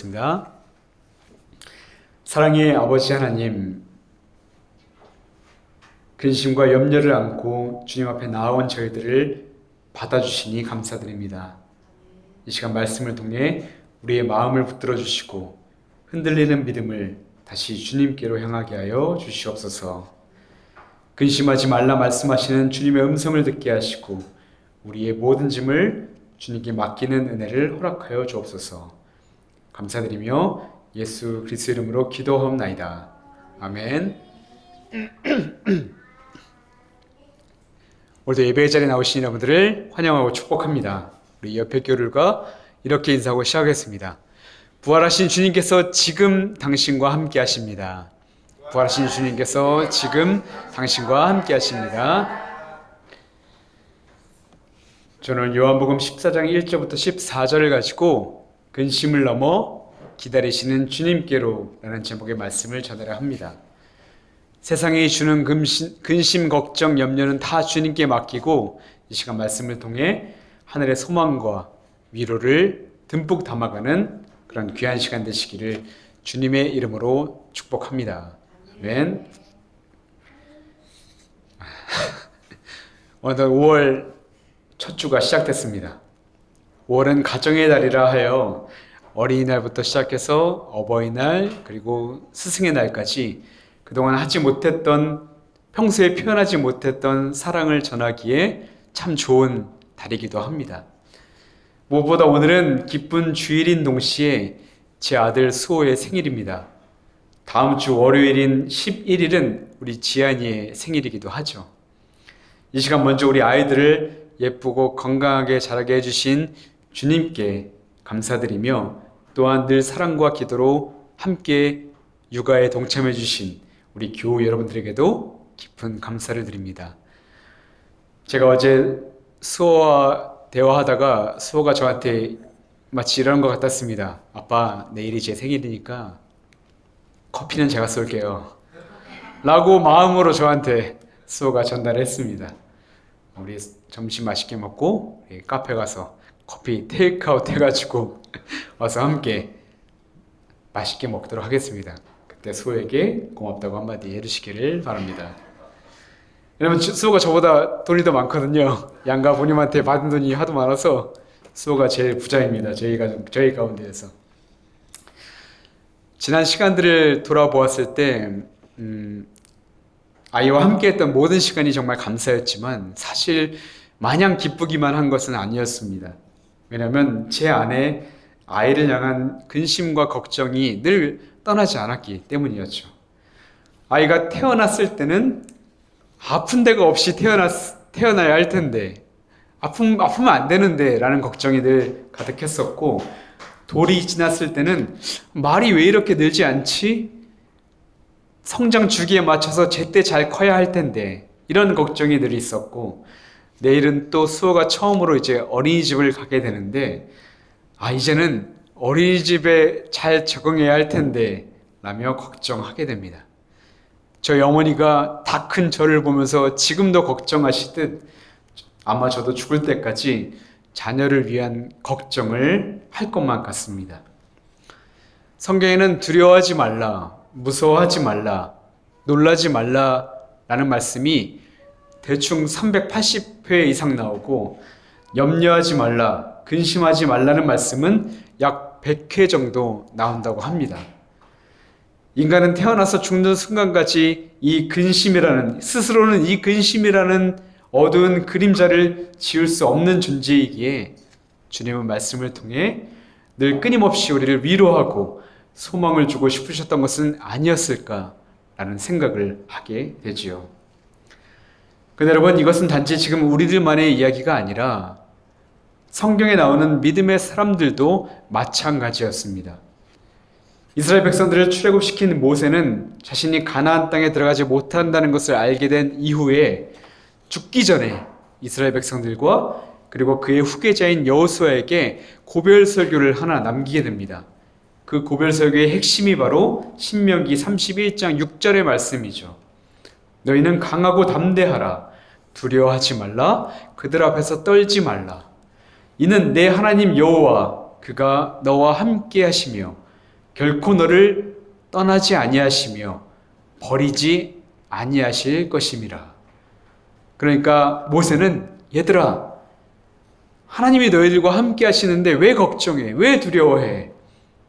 기도하겠습니다. 사랑의 아버지 하나님, 근심과 염려를 안고 주님 앞에 나아온 저희들을 받아주시니 감사드립니다. 이 시간 말씀을 통해 우리의 마음을 붙들어 주시고 흔들리는 믿음을 다시 주님께로 향하게 하여 주시옵소서. 근심하지 말라 말씀하시는 주님의 음성을 듣게 하시고 우리의 모든 짐을 주님께 맡기는 은혜를 허락하여 주옵소서. 감사드리며 예수 그리스도 이름으로 기도하옵나이다. 아멘. 오늘도 예배의 자리에 나오신 여러분들을 환영하고 축복합니다. 우리 옆에 교류가 이렇게 인사하고 시작하겠습니다. 부활하신 주님께서 지금 당신과 함께 하십니다. 부활하신 주님께서 지금 당신과 함께 하십니다. 저는 요한복음 14장 1절부터 14절을 가지고 근심을 넘어 기다리시는 주님께로 라는 제목의 말씀을 전하려 합니다. 세상이 주는 근심, 걱정, 염려는 다 주님께 맡기고 이 시간 말씀을 통해 하늘의 소망과 위로를 듬뿍 담아가는 그런 귀한 시간 되시기를 주님의 이름으로 축복합니다. 아멘. 오늘 5월 첫 주가 시작됐습니다. 5월은 가정의 달이라 하여 어린이날부터 시작해서 어버이날 그리고 스승의 날까지 그동안 하지 못했던, 평소에 표현하지 못했던 사랑을 전하기에 참 좋은 달이기도 합니다. 무엇보다 오늘은 기쁜 주일인 동시에 제 아들 수호의 생일입니다. 다음 주 월요일인 11일은 우리 지안이의 생일이기도 하죠. 이 시간 먼저 우리 아이들을 예쁘고 건강하게 자라게 해주신 주님께 감사드리며 또한 늘 사랑과 기도로 함께 육아에 동참해 주신 우리 교우 여러분들에게도 깊은 감사를 드립니다. 제가 어제 수호와 대화하다가 수호가 저한테 마치 이런 것 같았습니다. 아빠, 내일이 제 생일이니까 커피는 제가 쏠게요 라고 마음으로 저한테 수호가 전달했습니다. 우리 점심 맛있게 먹고 카페 가서 커피 테이크아웃 해가지고 와서 함께 맛있게 먹도록 하겠습니다. 그때 수호에게 고맙다고 한마디 해주시기를 바랍니다. 왜냐면 수호가 저보다 돈이 더 많거든요. 양가 부님한테 받은 돈이 하도 많아서 수호가 제일 부자입니다. 저희 가운데에서. 지난 시간들을 돌아보았을 때 아이와 함께 했던 모든 시간이 정말 감사했지만 사실 마냥 기쁘기만 한 것은 아니었습니다. 왜냐하면 제 안에 아이를 향한 근심과 걱정이 늘 떠나지 않았기 때문이었죠. 아이가 태어났을 때는 아픈 데가 없이 태어나야 할 텐데 아프면 안 되는데 라는 걱정이 늘 가득했었고, 돌이 지났을 때는 말이 왜 이렇게 늘지 않지? 성장 주기에 맞춰서 제때 잘 커야 할 텐데 이런 걱정이 늘 있었고, 내일은 또 수호가 처음으로 이제 어린이집을 가게 되는데 이제는 어린이집에 잘 적응해야 할 텐데 라며 걱정하게 됩니다. 저희 어머니가 다 큰 저를 보면서 지금도 걱정하시듯 아마 저도 죽을 때까지 자녀를 위한 걱정을 할 것만 같습니다. 성경에는 두려워하지 말라, 무서워하지 말라, 놀라지 말라 라는 말씀이 대충 380회 이상 나오고, 염려하지 말라, 근심하지 말라는 말씀은 약 100회 정도 나온다고 합니다. 인간은 태어나서 죽는 순간까지 스스로는 이 근심이라는 어두운 그림자를 지울 수 없는 존재이기에 주님은 말씀을 통해 늘 끊임없이 우리를 위로하고 소망을 주고 싶으셨던 것은 아니었을까라는 생각을 하게 되지요. 근데 여러분, 이것은 단지 지금 우리들만의 이야기가 아니라 성경에 나오는 믿음의 사람들도 마찬가지였습니다. 이스라엘 백성들을 출애굽시킨 모세는 자신이 가나안 땅에 들어가지 못한다는 것을 알게 된 이후에 죽기 전에 이스라엘 백성들과 그리고 그의 후계자인 여호수아에게 고별 설교를 하나 남기게 됩니다. 그 고별 설교의 핵심이 바로 신명기 31장 6절의 말씀이죠. 너희는 강하고 담대하라. 두려워하지 말라. 그들 앞에서 떨지 말라. 이는 내 하나님 여호와 그가 너와 함께 하시며 결코 너를 떠나지 아니하시며 버리지 아니하실 것임이라. 그러니까 모세는 얘들아, 하나님이 너희들과 함께 하시는데 왜 걱정해? 왜 두려워해?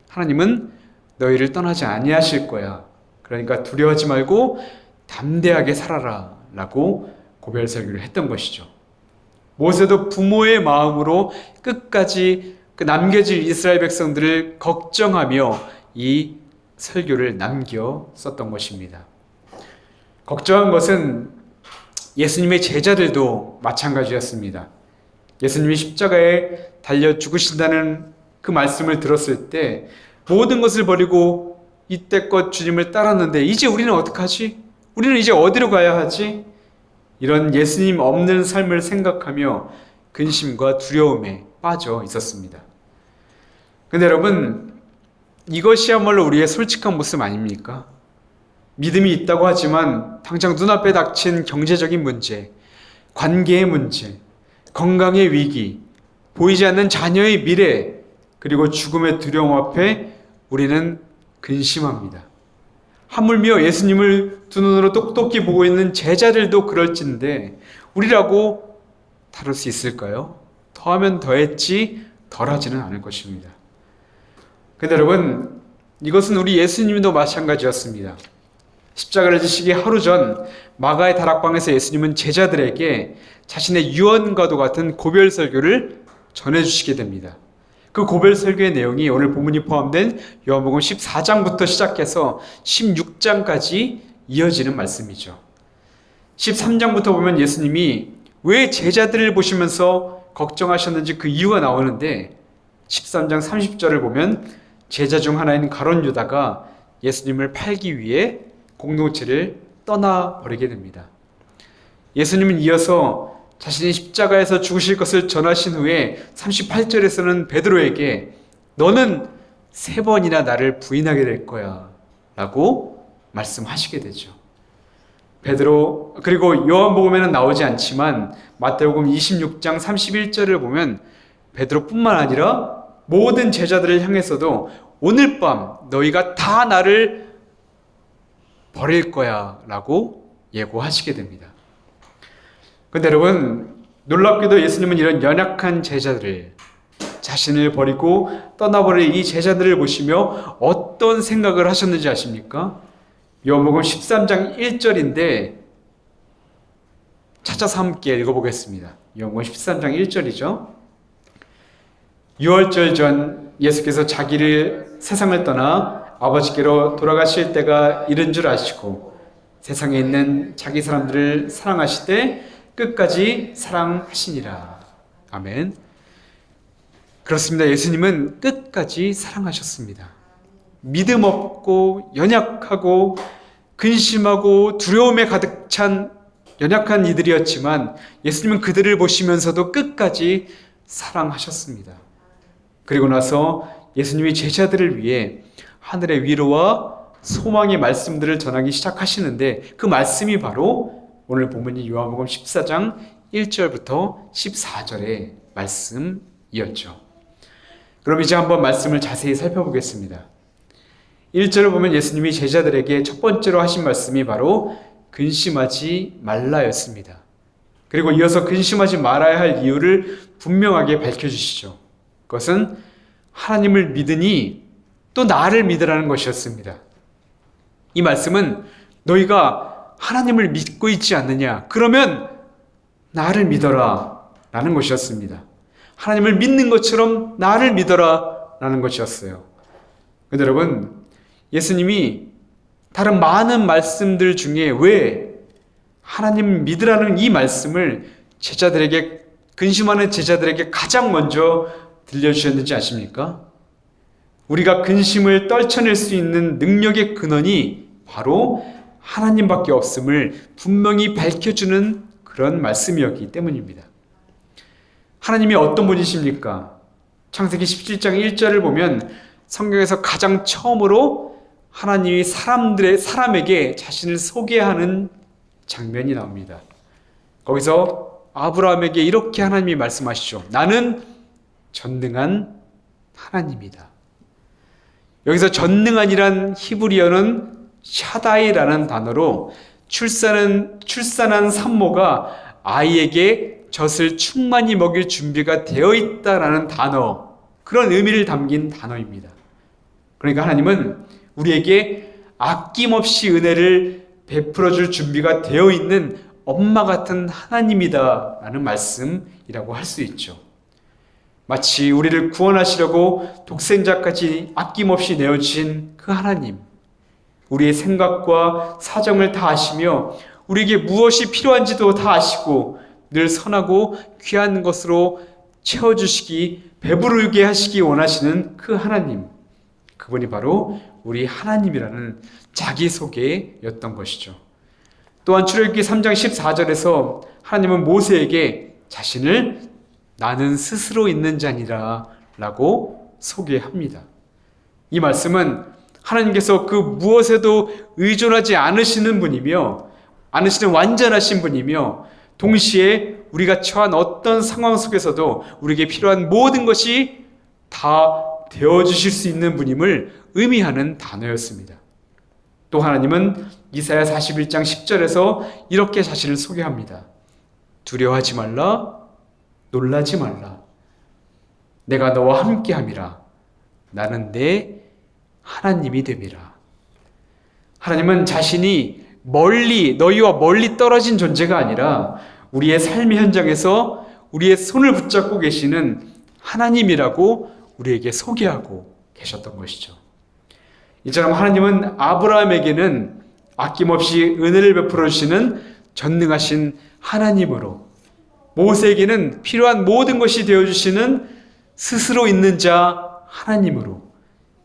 하나님은 너희를 떠나지 아니하실 거야. 그러니까 두려워하지 말고 담대하게 살아라 라고 고별 설교를 했던 것이죠. 모세도 부모의 마음으로 끝까지 그 남겨질 이스라엘 백성들을 걱정하며 이 설교를 남겨 썼던 것입니다. 걱정한 것은 예수님의 제자들도 마찬가지였습니다. 예수님이 십자가에 달려 죽으신다는 그 말씀을 들었을 때 모든 것을 버리고 이때껏 주님을 따랐는데 이제 우리는 어떡하지? 우리는 이제 어디로 가야 하지? 이런 예수님 없는 삶을 생각하며 근심과 두려움에 빠져 있었습니다. 근데 여러분, 이것이야말로 우리의 솔직한 모습 아닙니까? 믿음이 있다고 하지만 당장 눈앞에 닥친 경제적인 문제, 관계의 문제, 건강의 위기, 보이지 않는 자녀의 미래, 그리고 죽음의 두려움 앞에 우리는 근심합니다. 하물며 예수님을 두 눈으로 똑똑히 보고 있는 제자들도 그럴진데 우리라고 다룰 수 있을까요? 더하면 더했지 덜하지는 않을 것입니다. 근데 여러분, 이것은 우리 예수님도 마찬가지였습니다. 십자가를 지시기 하루 전 마가의 다락방에서 예수님은 제자들에게 자신의 유언과도 같은 고별 설교를 전해주시게 됩니다. 그 고별 설교의 내용이 오늘 본문이 포함된 요한복음 14장부터 시작해서 16장까지 이어지는 말씀이죠. 13장부터 보면 예수님이 왜 제자들을 보시면서 걱정하셨는지 그 이유가 나오는데 13장 30절을 보면 제자 중 하나인 가룟 유다가 예수님을 팔기 위해 공동체를 떠나버리게 됩니다. 예수님은 이어서 자신이 십자가에서 죽으실 것을 전하신 후에 38절에서는 베드로에게 너는 3번이나 나를 부인하게 될 거야 라고 말씀하시게 되죠. 베드로, 그리고 요한복음에는 나오지 않지만 마태복음 26장 31절을 보면 베드로뿐만 아니라 모든 제자들을 향해서도 오늘 밤 너희가 다 나를 버릴 거야 라고 예고하시게 됩니다. 그런데 여러분, 놀랍게도 예수님은 이런 연약한 제자들을, 자신을 버리고 떠나버릴 이 제자들을 보시며 어떤 생각을 하셨는지 아십니까? 요한복음 13장 1절인데 찾아서 함께 읽어보겠습니다. 요한복음 13장 1절이죠. 유월절 전 예수께서 자기를 세상을 떠나 아버지께로 돌아가실 때가 이른 줄 아시고 세상에 있는 자기 사람들을 사랑하시되 끝까지 사랑하시니라. 아멘. 그렇습니다. 예수님은 끝까지 사랑하셨습니다. 믿음 없고 연약하고 근심하고 두려움에 가득 찬 연약한 이들이었지만 예수님은 그들을 보시면서도 끝까지 사랑하셨습니다. 그리고 나서 예수님이 제자들을 위해 하늘의 위로와 소망의 말씀들을 전하기 시작하시는데 그 말씀이 바로 오늘 본문이 요한복음 14장 1절부터 14절의 말씀이었죠. 그럼 이제 한번 말씀을 자세히 살펴보겠습니다. 1절을 보면 예수님이 제자들에게 첫 번째로 하신 말씀이 바로 근심하지 말라였습니다. 그리고 이어서 근심하지 말아야 할 이유를 분명하게 밝혀주시죠. 그것은 하나님을 믿으니 또 나를 믿으라는 것이었습니다. 이 말씀은 너희가 하나님을 믿고 있지 않느냐? 그러면 나를 믿어라 라는 것이었습니다. 하나님을 믿는 것처럼 나를 믿어라 라는 것이었어요. 근데 여러분, 예수님이 다른 많은 말씀들 중에 왜 하나님 믿으라는 이 말씀을 제자들에게, 근심하는 제자들에게 가장 먼저 들려주셨는지 아십니까? 우리가 근심을 떨쳐낼 수 있는 능력의 근원이 바로 하나님밖에 없음을 분명히 밝혀주는 그런 말씀이었기 때문입니다. 하나님이 어떤 분이십니까? 창세기 17장 1절을 보면 성경에서 가장 처음으로 하나님이 사람에게 자신을 소개하는 장면이 나옵니다. 거기서 아브라함에게 이렇게 하나님이 말씀하시죠. 나는 전능한 하나님이다. 여기서 전능한이란 히브리어는 샤다이라는 단어로 출산한 산모가 아이에게 젖을 충만히 먹일 준비가 되어 있다라는 단어, 그런 의미를 담긴 단어입니다. 그러니까 하나님은 우리에게 아낌없이 은혜를 베풀어 줄 준비가 되어 있는 엄마 같은 하나님이다라는 말씀이라고 할 수 있죠. 마치 우리를 구원하시려고 독생자까지 아낌없이 내어주신 그 하나님, 우리의 생각과 사정을 다 아시며 우리에게 무엇이 필요한지도 다 아시고 늘 선하고 귀한 것으로 채워주시기, 배부르게 하시기 원하시는 그 하나님, 그분이 바로 우리 하나님이라는 자기소개였던 것이죠. 또한 출애굽기 3장 14절에서 하나님은 모세에게 자신을 나는 스스로 있는 자니라 라고 소개합니다. 이 말씀은 하나님께서 그 무엇에도 의존하지 않으시는 분이며 않으시는 완전하신 분이며 동시에 우리가 처한 어떤 상황 속에서도 우리에게 필요한 모든 것이 다 되어주실 수 있는 분임을 의미하는 단어였습니다. 또 하나님은 이사야 41장 10절에서 이렇게 자신을 소개합니다. 두려워하지 말라, 놀라지 말라. 내가 너와 함께함이라. 나는 내 하나님이 됨이라. 하나님은 자신이 너희와 멀리 떨어진 존재가 아니라 우리의 삶의 현장에서 우리의 손을 붙잡고 계시는 하나님이라고 우리에게 소개하고 계셨던 것이죠. 이처럼 하나님은 아브라함에게는 아낌없이 은혜를 베풀어 주시는 전능하신 하나님으로, 모세에게는 필요한 모든 것이 되어주시는 스스로 있는 자 하나님으로,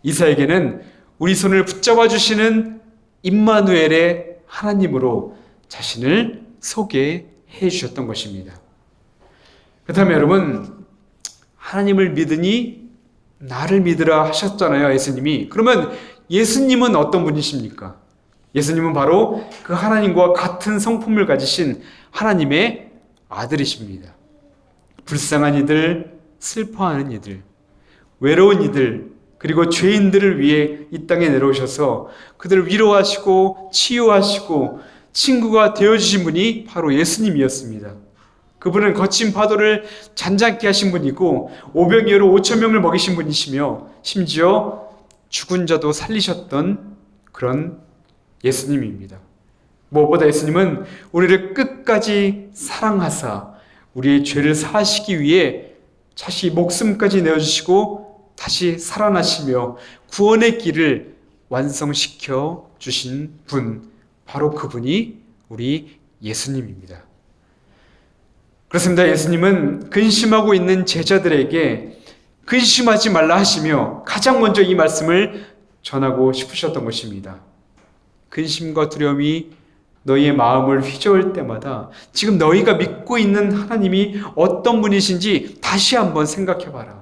이사에게는 우리 손을 붙잡아 주시는 임마누엘의 하나님으로 자신을 소개해 주셨던 것입니다. 그렇다면 여러분, 하나님을 믿으니 나를 믿으라 하셨잖아요, 예수님이. 그러면 예수님은 어떤 분이십니까? 예수님은 바로 그 하나님과 같은 성품을 가지신 하나님의 아들이십니다. 불쌍한 이들, 슬퍼하는 이들, 외로운 이들, 그리고 죄인들을 위해 이 땅에 내려오셔서 그들을 위로하시고 치유하시고 친구가 되어주신 분이 바로 예수님이었습니다. 그분은 거친 파도를 잔잔케 하신 분이고 오병이어로 5천 명을 먹이신 분이시며 심지어 죽은 자도 살리셨던 그런 예수님입니다. 무엇보다 예수님은 우리를 끝까지 사랑하사 우리의 죄를 사하시기 위해 자신이 목숨까지 내어주시고 다시 살아나시며 구원의 길을 완성시켜 주신 분, 바로 그분이 우리 예수님입니다. 그렇습니다. 예수님은 근심하고 있는 제자들에게 근심하지 말라 하시며 가장 먼저 이 말씀을 전하고 싶으셨던 것입니다. 근심과 두려움이 너희의 마음을 휘저을 때마다 지금 너희가 믿고 있는 하나님이 어떤 분이신지 다시 한번 생각해봐라.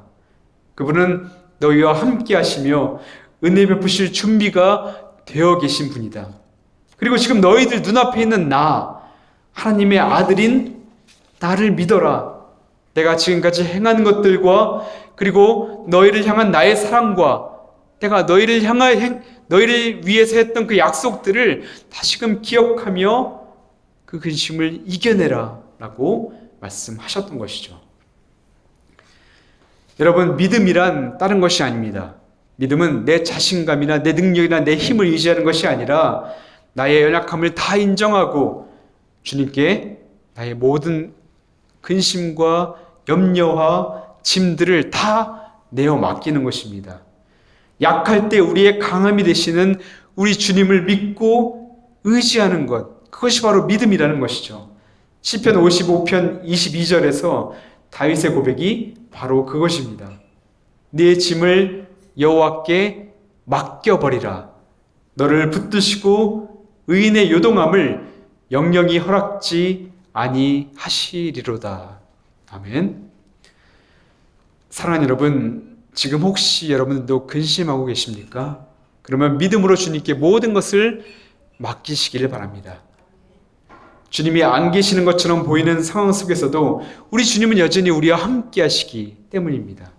그분은 너희와 함께 하시며 은혜 베푸실 준비가 되어 계신 분이다. 그리고 지금 너희들 눈앞에 있는 나, 하나님의 아들인 나를 믿어라. 내가 지금까지 행한 것들과 그리고 너희를 향한 나의 사랑과 내가 너희를 위해서 했던 그 약속들을 다시금 기억하며 그 근심을 이겨내라 라고 말씀하셨던 것이죠. 여러분, 믿음이란 다른 것이 아닙니다. 믿음은 내 자신감이나 내 능력이나 내 힘을 의지하는 것이 아니라 나의 연약함을 다 인정하고 주님께 나의 모든 근심과 염려와 짐들을 다 내어 맡기는 것입니다. 약할 때 우리의 강함이 되시는 우리 주님을 믿고 의지하는 것, 그것이 바로 믿음이라는 것이죠. 시편 55편 22절에서 다윗의 고백이 바로 그것입니다. 네 짐을 여호와께 맡겨버리라. 너를 붙드시고 의인의 요동함을 영영이 허락지 아니하시리로다. 아멘. 사랑하는 여러분, 지금 혹시 여러분도 근심하고 계십니까? 그러면 믿음으로 주님께 모든 것을 맡기시기를 바랍니다. 주님이 안 계시는 것처럼 보이는 상황 속에서도 우리 주님은 여전히 우리와 함께 하시기 때문입니다.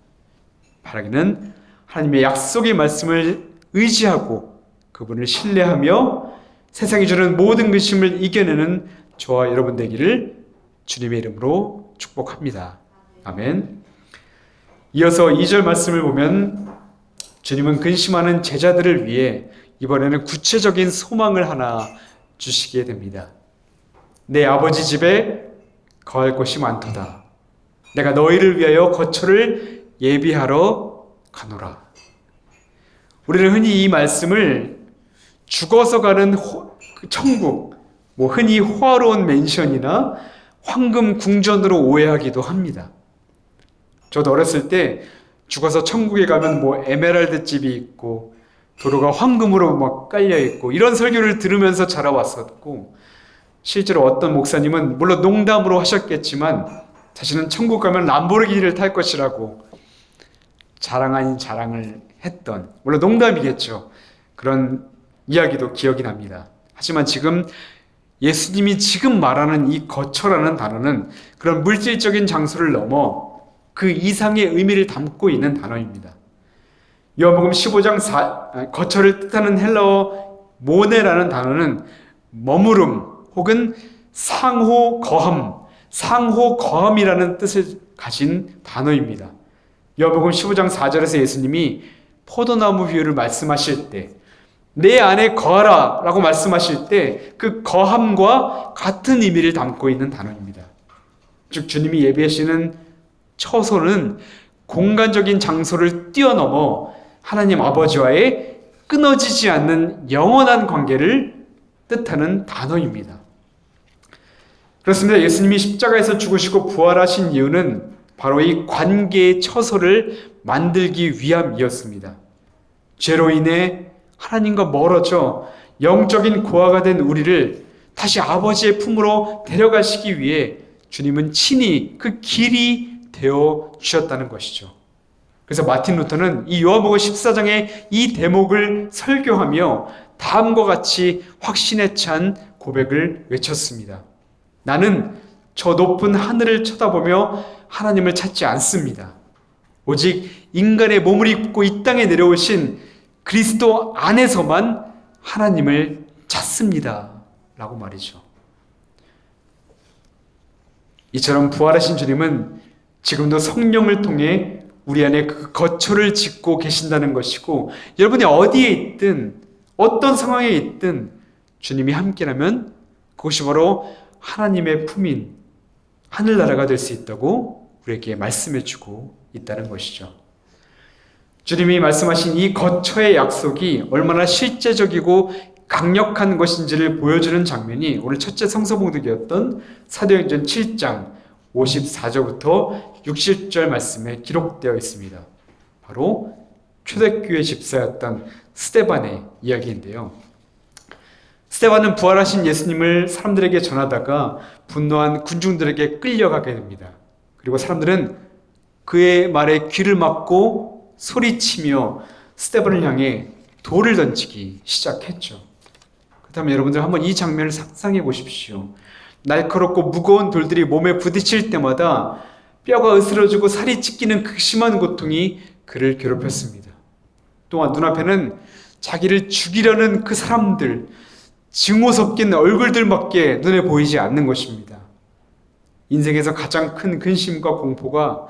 바라기는 하나님의 약속의 말씀을 의지하고 그분을 신뢰하며 세상이 주는 모든 근심을 이겨내는 저와 여러분 되기를 주님의 이름으로 축복합니다. 아멘. 이어서 2절 말씀을 보면 주님은 근심하는 제자들을 위해 이번에는 구체적인 소망을 하나 주시게 됩니다. 내 아버지 집에 거할 곳이 많도다. 내가 너희를 위하여 거처를 예비하러 가노라. 우리는 흔히 이 말씀을 죽어서 가는 천국, 흔히 호화로운 맨션이나 황금 궁전으로 오해하기도 합니다. 저도 어렸을 때 죽어서 천국에 가면 에메랄드 집이 있고 도로가 황금으로 막 깔려 있고 이런 설교를 들으면서 자라왔었고, 실제로 어떤 목사님은 물론 농담으로 하셨겠지만 자신은 천국 가면 람보르기니를 탈 것이라고 자랑 아닌 자랑을 했던, 물론 농담이겠죠. 그런 이야기도 기억이 납니다. 하지만 지금 예수님이 지금 말하는 이 거처라는 단어는 그런 물질적인 장소를 넘어 그 이상의 의미를 담고 있는 단어입니다. 요한복음 15장 거처를 뜻하는 헬라어 모네라는 단어는 머무름 혹은 상호 거함이라는 뜻을 가진 단어입니다. 요한복음 15장 4절에서 예수님이 포도나무 비유를 말씀하실 때 내 안에 거하라 라고 말씀하실 때 그 거함과 같은 의미를 담고 있는 단어입니다. 즉 주님이 예비하시는 처소는 공간적인 장소를 뛰어넘어 하나님 아버지와의 끊어지지 않는 영원한 관계를 뜻하는 단어입니다. 그렇습니다. 예수님이 십자가에서 죽으시고 부활하신 이유는 바로 이 관계의 처소를 만들기 위함이었습니다. 죄로 인해 하나님과 멀어져 영적인 고아가 된 우리를 다시 아버지의 품으로 데려가시기 위해 주님은 친히 그 길이 되어 주셨다는 것이죠. 그래서 마틴 루터는 이 요한복음 14장의 이 대목을 설교하며 다음과 같이 확신에 찬 고백을 외쳤습니다. 나는 저 높은 하늘을 쳐다보며 하나님을 찾지 않습니다. 오직 인간의 몸을 입고 이 땅에 내려오신 그리스도 안에서만 하나님을 찾습니다. 라고 말이죠. 이처럼 부활하신 주님은 지금도 성령을 통해 우리 안에 그 거처를 짓고 계신다는 것이고, 여러분이 어디에 있든 어떤 상황에 있든 주님이 함께라면 그것이 바로 하나님의 품인 하늘나라가 될 수 있다고 우리에게 말씀해주고 있다는 것이죠. 주님이 말씀하신 이 거처의 약속이 얼마나 실제적이고 강력한 것인지를 보여주는 장면이 오늘 첫째 성서봉독이었던 사도행전 7장 54절부터 60절 말씀에 기록되어 있습니다. 바로 초대교회 집사였던 스데반의 이야기인데요. 스데반은 부활하신 예수님을 사람들에게 전하다가 분노한 군중들에게 끌려가게 됩니다. 그리고 사람들은 그의 말에 귀를 막고 소리치며 스데반을 향해 돌을 던지기 시작했죠. 그렇다면 여러분들 한번 이 장면을 상상해 보십시오. 날카롭고 무거운 돌들이 몸에 부딪힐 때마다 뼈가 으스러지고 살이 찢기는 극심한 고통이 그를 괴롭혔습니다. 또한 눈앞에는 자기를 죽이려는 그 사람들, 증오 섞인 얼굴들밖에 눈에 보이지 않는 것입니다. 인생에서 가장 큰 근심과 공포가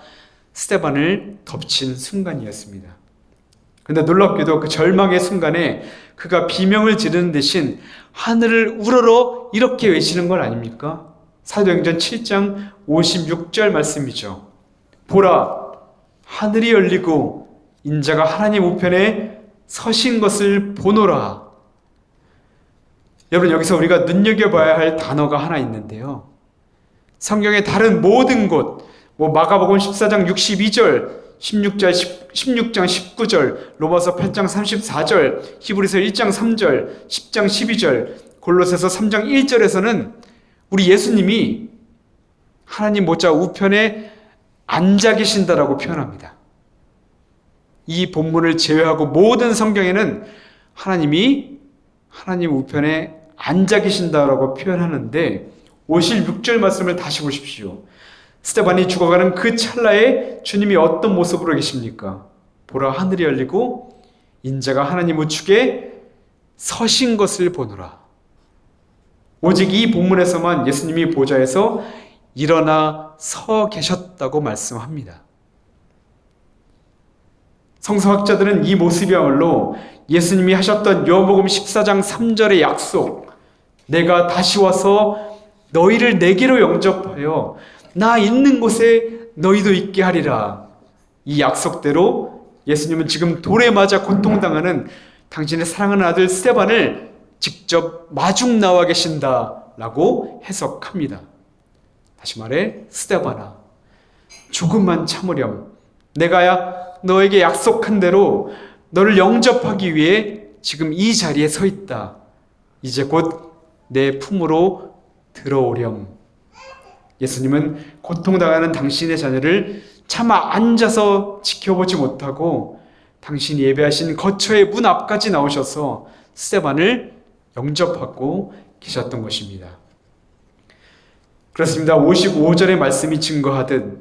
스데반을 덮친 순간이었습니다. 그런데 놀랍게도 그 절망의 순간에 그가 비명을 지르는 대신 하늘을 우러러 이렇게 외치는 건 아닙니까? 사도행전 7장 56절 말씀이죠. 보라, 하늘이 열리고 인자가 하나님 우편에 서신 것을 보노라. 여러분, 여기서 우리가 눈여겨봐야 할 단어가 하나 있는데요. 성경의 다른 모든 곳, 마가복음 14장 62절, 16장 19절, 로마서 8장 34절, 히브리서 1장 3절, 10장 12절, 골로새서 3장 1절에서는 우리 예수님이 하나님 보좌 우편에 앉아 계신다라고 표현합니다. 이 본문을 제외하고 모든 성경에는 하나님이 하나님 우편에 앉아 계신다라고 표현하는데 56절 말씀을 다시 보십시오. 스데반이 죽어가는 그 찰나에 주님이 어떤 모습으로 계십니까? 보라, 하늘이 열리고 인자가 하나님 우측에 서신 것을 보노라. 오직 이 본문에서만 예수님이 보좌에서 일어나 서 계셨다고 말씀합니다. 성서학자들은 이 모습이야말로 예수님이 하셨던 요한복음 14장 3절의 약속, 내가 다시 와서 너희를 내게로 영접하여 나 있는 곳에 너희도 있게 하리라. 이 약속대로 예수님은 지금 돌에 맞아 고통당하는 당신의 사랑하는 아들 스데반을 직접 마중 나와 계신다라고 해석합니다. 다시 말해, 스데반아, 조금만 참으렴. 내가 너에게 약속한 대로 너를 영접하기 위해 지금 이 자리에 서 있다. 이제 곧 내 품으로 들어오렴. 예수님은 고통당하는 당신의 자녀를 차마 앉아서 지켜보지 못하고 당신이 예배하신 거처의 문 앞까지 나오셔서 스데반을 영접하고 계셨던 것입니다. 그렇습니다. 55절의 말씀이 증거하듯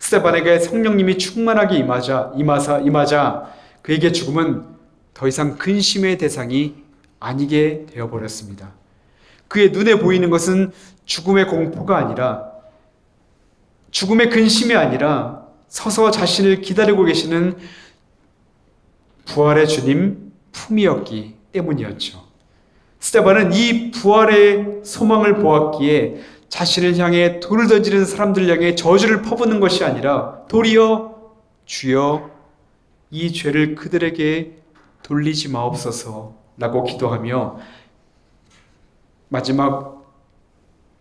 스데반에게 성령님이 충만하게 임하자 그에게 죽음은 더 이상 근심의 대상이 아니게 되어버렸습니다. 그의 눈에 보이는 것은 죽음의 공포가 아니라, 죽음의 근심이 아니라 서서 자신을 기다리고 계시는 부활의 주님 품이었기 때문이었죠. 스데반은 이 부활의 소망을 보았기에 자신을 향해 돌을 던지는 사람들 향해 저주를 퍼붓는 것이 아니라 도리어 주여 이 죄를 그들에게 돌리지 마옵소서라고 기도하며 마지막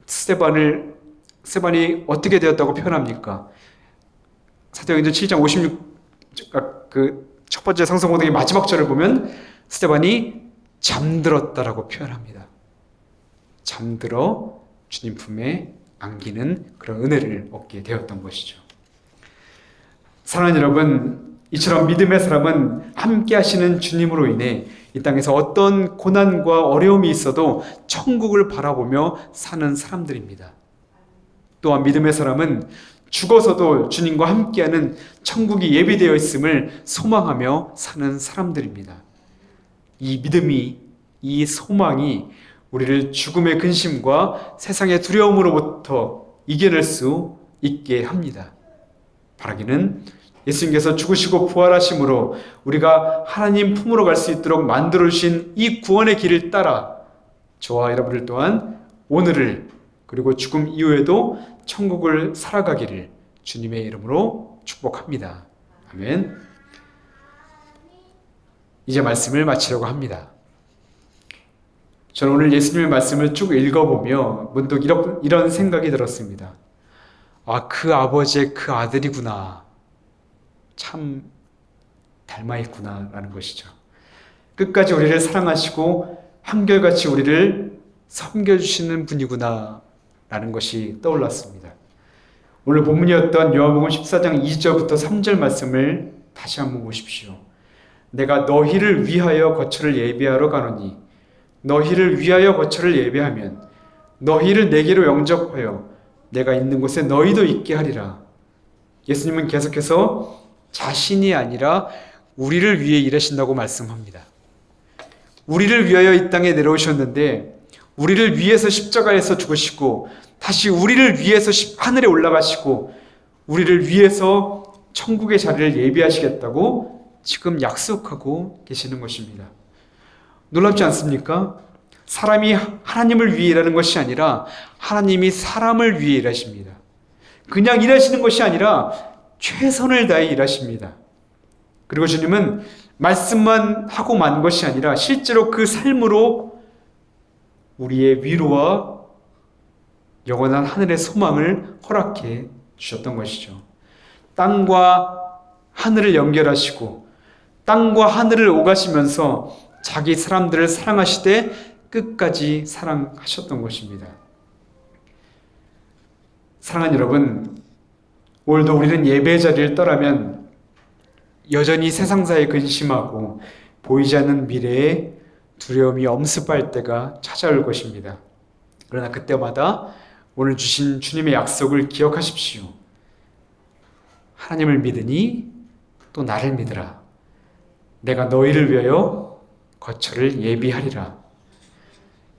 스데반이 어떻게 되었다고 표현합니까? 사도행전 7장 56 그 첫 번째 성서공동의 마지막 절을 보면 스데반이 잠들었다라고 표현합니다. 잠들어 주님 품에 안기는 그런 은혜를 얻게 되었던 것이죠. 사랑하는 여러분, 이처럼 믿음의 사람은 함께 하시는 주님으로 인해 이 땅에서 어떤 고난과 어려움이 있어도 천국을 바라보며 사는 사람들입니다. 또한 믿음의 사람은 죽어서도 주님과 함께하는 천국이 예비되어 있음을 소망하며 사는 사람들입니다. 이 믿음이, 이 소망이 우리를 죽음의 근심과 세상의 두려움으로부터 이겨낼 수 있게 합니다. 바라기는 예수님께서 죽으시고 부활하심으로 우리가 하나님 품으로 갈 수 있도록 만들어주신 이 구원의 길을 따라 저와 여러분들 또한 오늘을 그리고 죽음 이후에도 천국을 살아가기를 주님의 이름으로 축복합니다. 아멘. 이제 말씀을 마치려고 합니다. 저는 오늘 예수님의 말씀을 쭉 읽어보며 문득 이런 생각이 들었습니다. 아, 그 아버지의 그 아들이구나. 참 닮아있구나 라는 것이죠. 끝까지 우리를 사랑하시고 한결같이 우리를 섬겨주시는 분이구나 라는 것이 떠올랐습니다. 오늘 본문이었던 요한복음 14장 2절부터 3절 말씀을 다시 한번 보십시오. 내가 너희를 위하여 거처를 예비하러 가노니 너희를 위하여 거처를 예비하면 너희를 내게로 영접하여 내가 있는 곳에 너희도 있게 하리라. 예수님은 계속해서 자신이 아니라 우리를 위해 일하신다고 말씀합니다. 우리를 위하여 이 땅에 내려오셨는데 우리를 위해서 십자가에서 죽으시고 다시 우리를 위해서 하늘에 올라가시고 우리를 위해서 천국의 자리를 예비하시겠다고 지금 약속하고 계시는 것입니다. 놀랍지 않습니까? 사람이 하나님을 위해 일하는 것이 아니라 하나님이 사람을 위해 일하십니다. 그냥 일하시는 것이 아니라 최선을 다해 일하십니다. 그리고 주님은 말씀만 하고 만 것이 아니라 실제로 그 삶으로 우리의 위로와 영원한 하늘의 소망을 허락해 주셨던 것이죠. 땅과 하늘을 연결하시고 땅과 하늘을 오가시면서 자기 사람들을 사랑하시되 끝까지 사랑하셨던 것입니다. 사랑하는 여러분, 오늘도 우리는 예배 자리를 떠나면 여전히 세상사에 근심하고 보이지 않는 미래에 두려움이 엄습할 때가 찾아올 것입니다. 그러나 그때마다 오늘 주신 주님의 약속을 기억하십시오. 하나님을 믿으니 또 나를 믿으라. 내가 너희를 위하여 거처를 예비하리라.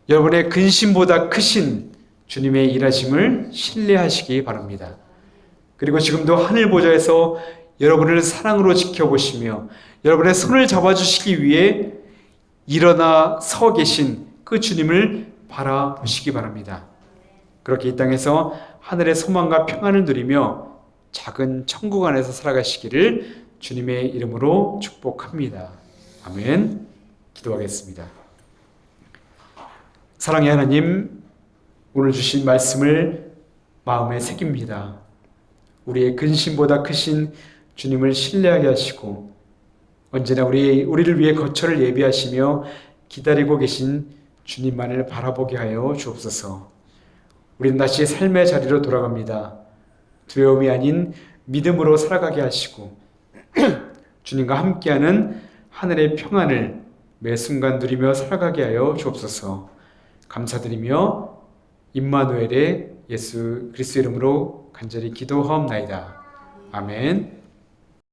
여러분의 근심보다 크신 주님의 일하심을 신뢰하시기 바랍니다. 그리고 지금도 하늘 보좌에서 여러분을 사랑으로 지켜보시며 여러분의 손을 잡아주시기 위해 일어나 서 계신 그 주님을 바라보시기 바랍니다. 그렇게 이 땅에서 하늘의 소망과 평안을 누리며 작은 천국 안에서 살아가시기를 주님의 이름으로 축복합니다. 아멘. 기도하겠습니다. 사랑의 하나님, 오늘 주신 말씀을 마음에 새깁니다. 우리의 근심보다 크신 주님을 신뢰하게 하시고 언제나 우리를 위해 거처를 예비하시며 기다리고 계신 주님만을 바라보게 하여 주옵소서. 우리는 다시 삶의 자리로 돌아갑니다. 두려움이 아닌 믿음으로 살아가게 하시고 주님과 함께하는 하늘의 평안을 매 순간 누리며 살아가게 하여 주옵소서. 감사드리며 임마누엘의 예수 그리스도 이름으로 간절히 기도하옵나이다. 아멘.